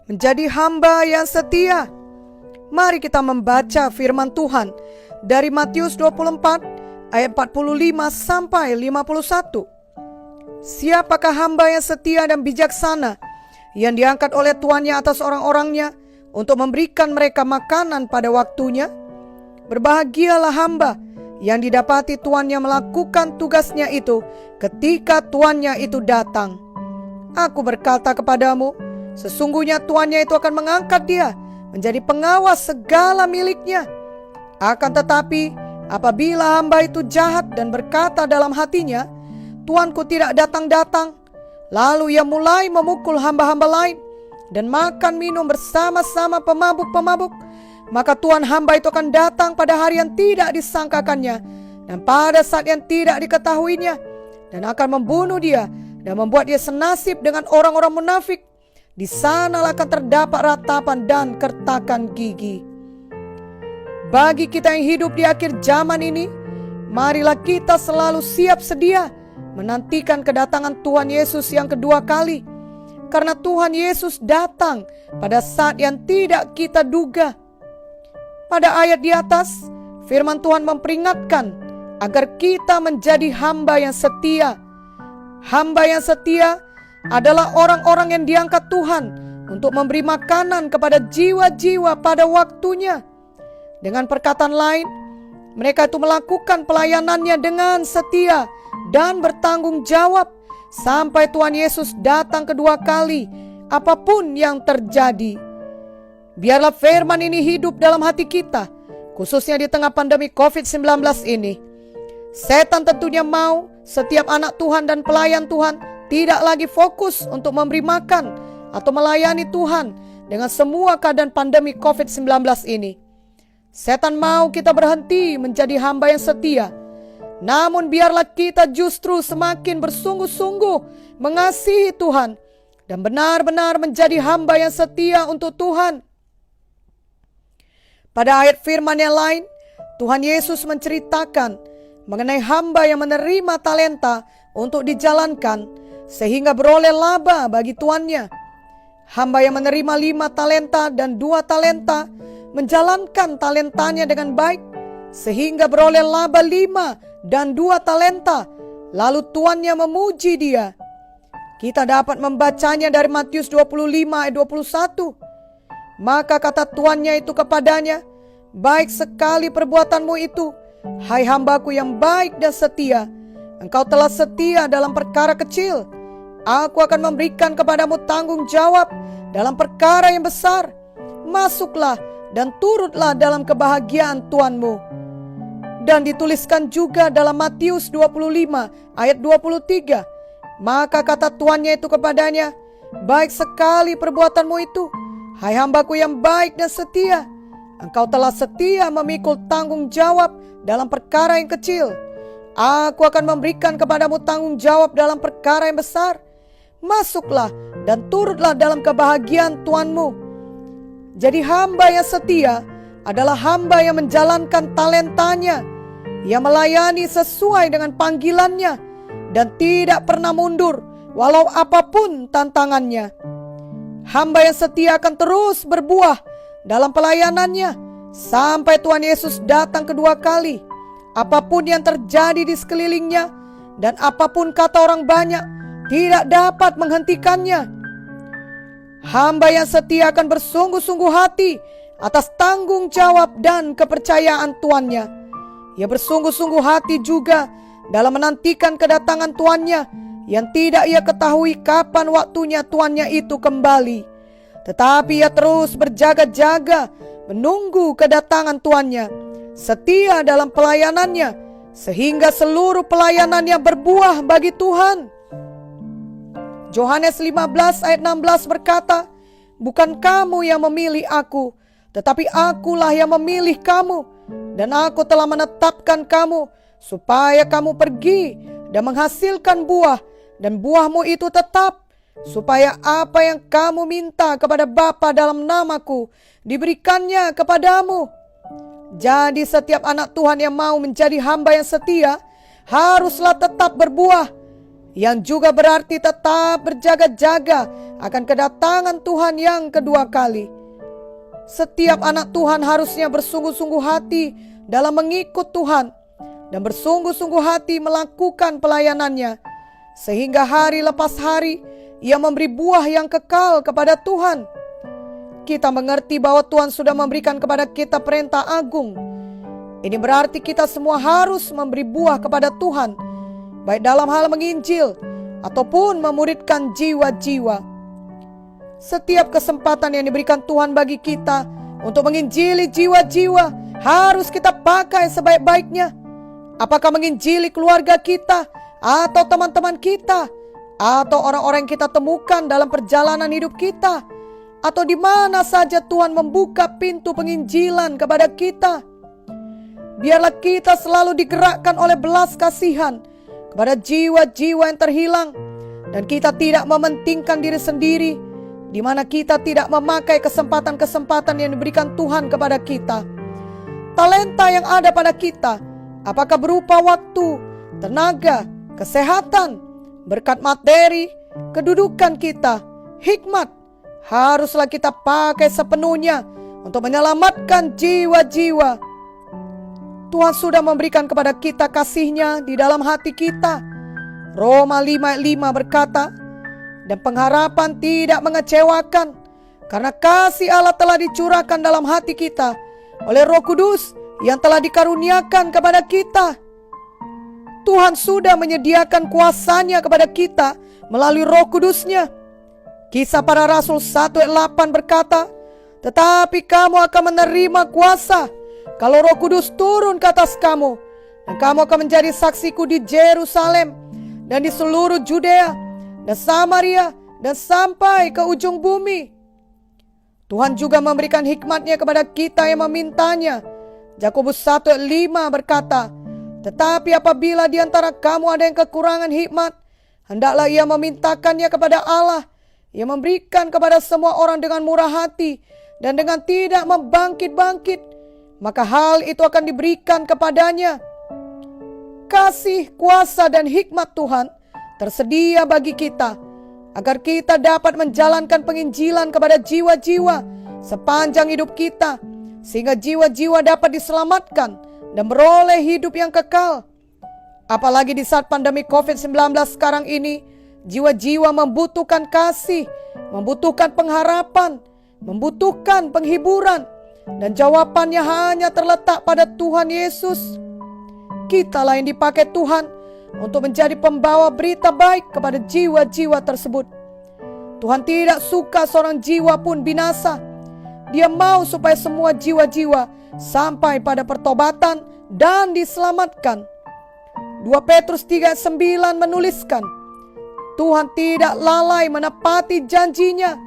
menjadi hamba yang setia. Mari kita membaca firman Tuhan dari Matius 24 ayat 45 sampai 51. Siapakah hamba yang setia dan bijaksana yang diangkat oleh tuannya atas orang-orangnya untuk memberikan mereka makanan pada waktunya? Berbahagialah hamba yang didapati tuannya melakukan tugasnya itu ketika tuannya itu datang. Aku berkata kepadamu, sesungguhnya tuannya itu akan mengangkat dia menjadi pengawas segala miliknya. Akan tetapi, apabila hamba itu jahat dan berkata dalam hatinya, tuanku tidak datang-datang, lalu ia mulai memukul hamba-hamba lain dan makan minum bersama-sama pemabuk-pemabuk, maka tuan hamba itu akan datang pada hari yang tidak disangkakannya dan pada saat yang tidak diketahuinya, dan akan membunuh dia dan membuat dia senasib dengan orang-orang munafik. Di sanalah akan terdapat ratapan dan kertakan gigi. Bagi kita yang hidup di akhir zaman ini, marilah kita selalu siap sedia menantikan kedatangan Tuhan Yesus yang kedua kali. Karena Tuhan Yesus datang pada saat yang tidak kita duga. Pada ayat di atas, firman Tuhan memperingatkan agar kita menjadi hamba yang setia. Hamba yang setia adalah orang-orang yang diangkat Tuhan untuk memberi makanan kepada jiwa-jiwa pada waktunya. Dengan perkataan lain, mereka itu melakukan pelayanannya dengan setia dan bertanggung jawab sampai Tuhan Yesus datang kedua kali, apapun yang terjadi. Biarlah firman ini hidup dalam hati kita, khususnya di tengah pandemi COVID-19 ini. Setan tentunya mau setiap anak Tuhan dan pelayan Tuhan tidak lagi fokus untuk memberi makan atau melayani Tuhan dengan semua keadaan pandemi COVID-19 ini. Setan mau kita berhenti menjadi hamba yang setia. Namun biarlah kita justru semakin bersungguh-sungguh mengasihi Tuhan dan benar-benar menjadi hamba yang setia untuk Tuhan. Pada ayat firman yang lain, Tuhan Yesus menceritakan mengenai hamba yang menerima talenta untuk dijalankan sehingga beroleh laba bagi tuannya. Hamba yang menerima 5 talenta dan 2 talenta menjalankan talentanya dengan baik sehingga beroleh laba 5 dan 2 talenta. Lalu tuannya memuji dia. Kita dapat membacanya dari Matius 25 ayat 21. Maka kata tuannya itu kepadanya, baik sekali perbuatanmu itu, hai hambaku yang baik dan setia. Engkau telah setia dalam perkara kecil, aku akan memberikan kepadamu tanggung jawab dalam perkara yang besar. Masuklah dan turutlah dalam kebahagiaan Tuanmu. Dan dituliskan juga dalam Matius 25 ayat 23. Maka kata tuannya itu kepadanya, baik sekali perbuatanmu itu, hai hambaku yang baik dan setia. Engkau telah setia memikul tanggung jawab dalam perkara yang kecil, aku akan memberikan kepadamu tanggung jawab dalam perkara yang besar. Masuklah dan turutlah dalam kebahagiaan Tuanmu. Jadi hamba yang setia adalah hamba yang menjalankan talentanya, yang melayani sesuai dengan panggilannya dan tidak pernah mundur walau apapun tantangannya. Hamba yang setia akan terus berbuah dalam pelayanannya sampai Tuhan Yesus datang kedua kali. Apapun yang terjadi di sekelilingnya dan apapun kata orang banyak tidak dapat menghentikannya. Hamba yang setia akan bersungguh-sungguh hati atas tanggung jawab dan kepercayaan tuannya. Ia bersungguh-sungguh hati juga dalam menantikan kedatangan tuannya yang tidak ia ketahui kapan waktunya tuannya itu kembali. Tetapi ia terus berjaga-jaga menunggu kedatangan tuannya, setia dalam pelayanannya sehingga seluruh pelayanannya berbuah bagi Tuhan. Yohanes 15 ayat 16 berkata, bukan kamu yang memilih aku, tetapi akulah yang memilih kamu, dan aku telah menetapkan kamu supaya kamu pergi dan menghasilkan buah, dan buahmu itu tetap, supaya apa yang kamu minta kepada Bapa dalam namaku diberikannya kepadamu. Jadi setiap anak Tuhan yang mau menjadi hamba yang setia haruslah tetap berbuah, yang juga berarti tetap berjaga-jaga akan kedatangan Tuhan yang kedua kali. Setiap anak Tuhan harusnya bersungguh-sungguh hati dalam mengikut Tuhan dan bersungguh-sungguh hati melakukan pelayanannya, sehingga hari lepas hari ia memberi buah yang kekal kepada Tuhan. Kita mengerti bahwa Tuhan sudah memberikan kepada kita perintah agung. Ini berarti kita semua harus memberi buah kepada Tuhan, baik dalam hal menginjil ataupun memuridkan jiwa-jiwa. Setiap kesempatan yang diberikan Tuhan bagi kita untuk menginjili jiwa-jiwa harus kita pakai sebaik-baiknya. Apakah menginjili keluarga kita, atau teman-teman kita, atau orang-orang yang kita temukan dalam perjalanan hidup kita, atau di mana saja Tuhan membuka pintu penginjilan kepada kita. Biarlah kita selalu digerakkan oleh belas kasihan kepada jiwa-jiwa yang terhilang, dan kita tidak mementingkan diri sendiri, di mana kita tidak memakai kesempatan-kesempatan yang diberikan Tuhan kepada kita. Talenta yang ada pada kita, apakah berupa waktu, tenaga, kesehatan, berkat materi, kedudukan kita, hikmat, haruslah kita pakai sepenuhnya untuk menyelamatkan jiwa-jiwa. Tuhan sudah memberikan kepada kita kasih-Nya di dalam hati kita. Roma 5:5 berkata, dan pengharapan tidak mengecewakan, karena kasih Allah telah dicurahkan dalam hati kita oleh Roh Kudus yang telah dikaruniakan kepada kita. Tuhan sudah menyediakan kuasa-Nya kepada kita melalui Roh Kudus-Nya. Kisah Para Rasul 1:8 berkata, tetapi kamu akan menerima kuasa kalau Roh Kudus turun ke atas kamu, dan kamu akan menjadi saksiku di Yerusalem dan di seluruh Judea dan Samaria dan sampai ke ujung bumi. Tuhan juga memberikan hikmat-Nya kepada kita yang memintanya. Yakobus 1:5 berkata, tetapi apabila di antara kamu ada yang kekurangan hikmat, hendaklah ia memintakannya kepada Allah, yang memberikan kepada semua orang dengan murah hati dan dengan tidak membangkit-bangkit, maka hal itu akan diberikan kepadanya. Kasih, kuasa, dan hikmat Tuhan tersedia bagi kita, agar kita dapat menjalankan penginjilan kepada jiwa-jiwa sepanjang hidup kita, sehingga jiwa-jiwa dapat diselamatkan dan beroleh hidup yang kekal. Apalagi di saat pandemi COVID-19 sekarang ini, jiwa-jiwa membutuhkan kasih, membutuhkan pengharapan, membutuhkan penghiburan, dan jawabannya hanya terletak pada Tuhan Yesus. Kitalah yang dipakai Tuhan untuk menjadi pembawa berita baik kepada jiwa-jiwa tersebut. Tuhan tidak suka seorang jiwa pun binasa. Dia mau supaya semua jiwa-jiwa sampai pada pertobatan dan diselamatkan. 2 Petrus 3:9 menuliskan, Tuhan tidak lalai menepati janjinya,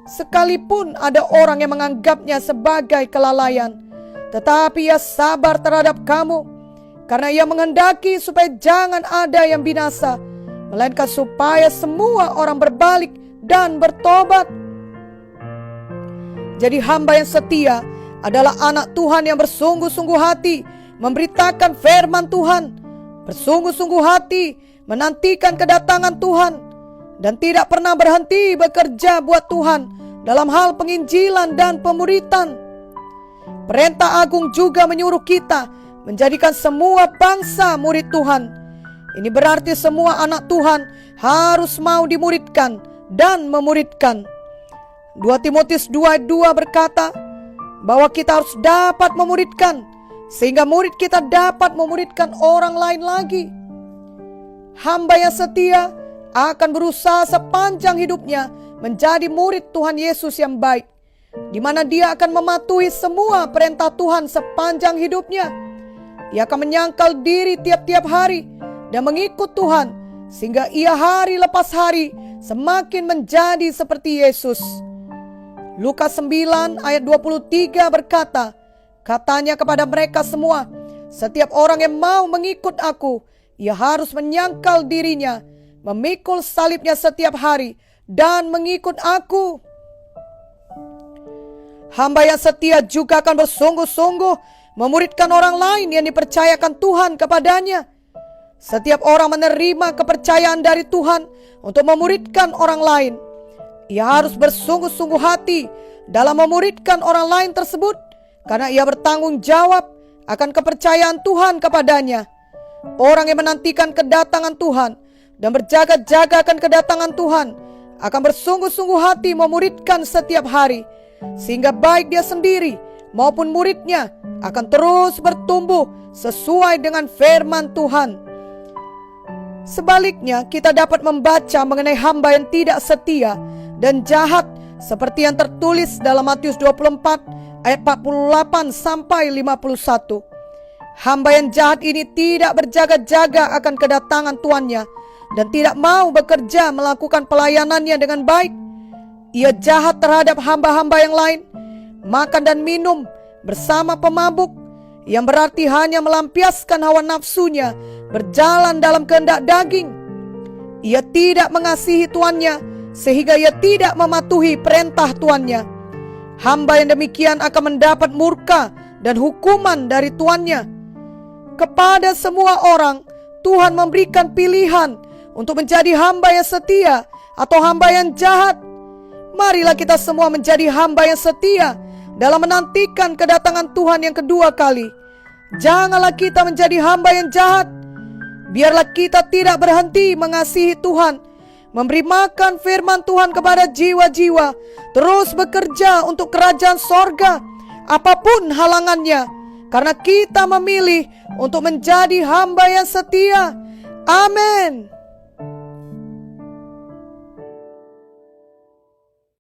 sekalipun ada orang yang menganggapnya sebagai kelalaian. Tetapi Ia sabar terhadap kamu, karena Ia menghendaki supaya jangan ada yang binasa, melainkan supaya semua orang berbalik dan bertobat. Jadi hamba yang setia adalah anak Tuhan yang bersungguh-sungguh hati memberitakan firman Tuhan, bersungguh-sungguh hati menantikan kedatangan Tuhan, dan tidak pernah berhenti bekerja buat Tuhan dalam hal penginjilan dan pemuritan. Perintah agung juga menyuruh kita menjadikan semua bangsa murid Tuhan. Ini berarti semua anak Tuhan harus mau dimuridkan dan memuridkan. 2 Timotius 2:2 berkata bahwa kita harus dapat memuridkan, sehingga murid kita dapat memuridkan orang lain lagi. Hamba yang setia akan berusaha sepanjang hidupnya menjadi murid Tuhan Yesus yang baik, di mana dia akan mematuhi semua perintah Tuhan sepanjang hidupnya. Ia akan menyangkal diri tiap-tiap hari dan mengikut Tuhan, sehingga ia hari lepas hari semakin menjadi seperti Yesus. Lukas 9 ayat 23 berkata, katanya kepada mereka semua, setiap orang yang mau mengikut aku, ia harus menyangkal dirinya, memikul salibnya setiap hari, dan mengikut aku. Hamba yang setia juga akan bersungguh-sungguh memuridkan orang lain yang dipercayakan Tuhan kepadanya. Setiap orang menerima kepercayaan dari Tuhan untuk memuridkan orang lain. Ia harus bersungguh-sungguh hati dalam memuridkan orang lain tersebut, karena ia bertanggung jawab akan kepercayaan Tuhan kepadanya. Orang yang menantikan kedatangan Tuhan dan berjaga-jaga akan kedatangan Tuhan akan bersungguh-sungguh hati memuridkan setiap hari, sehingga baik dia sendiri maupun muridnya akan terus bertumbuh sesuai dengan firman Tuhan. Sebaliknya, kita dapat membaca mengenai hamba yang tidak setia dan jahat seperti yang tertulis dalam Matius 24 ayat 48 sampai 51. Hamba yang jahat ini tidak berjaga-jaga akan kedatangan tuannya dan tidak mau bekerja melakukan pelayanannya dengan baik. Ia jahat terhadap hamba-hamba yang lain, makan dan minum bersama pemabuk, yang berarti hanya melampiaskan hawa nafsunya, berjalan dalam kehendak daging. Ia tidak mengasihi tuannya, sehingga ia tidak mematuhi perintah tuannya. Hamba yang demikian akan mendapat murka dan hukuman dari tuannya. Kepada semua orang, Tuhan memberikan pilihan untuk menjadi hamba yang setia atau hamba yang jahat. Marilah kita semua menjadi hamba yang setia dalam menantikan kedatangan Tuhan yang kedua kali. Janganlah kita menjadi hamba yang jahat. Biarlah kita tidak berhenti mengasihi Tuhan, memberi makan firman Tuhan kepada jiwa-jiwa, terus bekerja untuk kerajaan sorga, apapun halangannya, karena kita memilih untuk menjadi hamba yang setia. Amin.